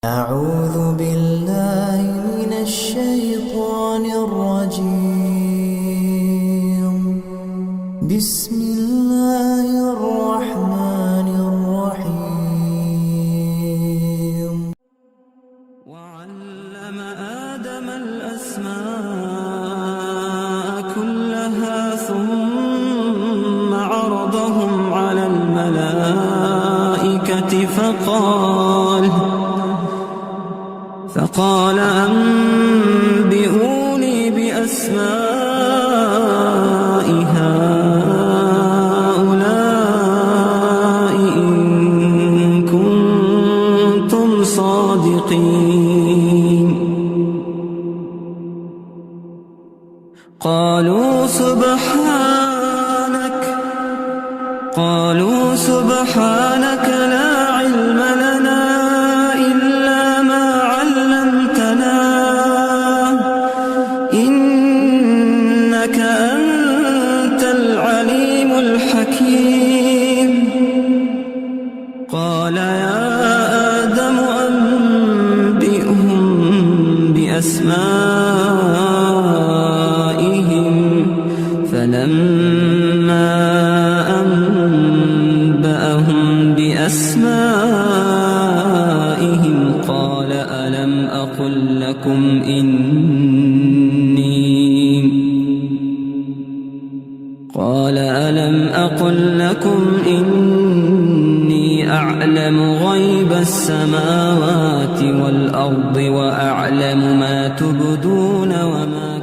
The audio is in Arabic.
أعوذ بالله من الشيطان الرجيم. بسم الله الرحمن الرحيم. وعلم آدم الأسماء كلها ثم عرضهم على الملائكة فقال أنبئوني بأسماء هؤلاء إن كنتم صادقين. قالوا سبحانك لا علم لنا إلا ما علمتنا إنك أنت العليم الحكيم. قال يا آدم أنبئهم بأسمائهم فلما أنبأهم بأسمائهم قال ألم أقل لكم إني أعلم غيب السماوات والأرض وأعلم ما تبدون وما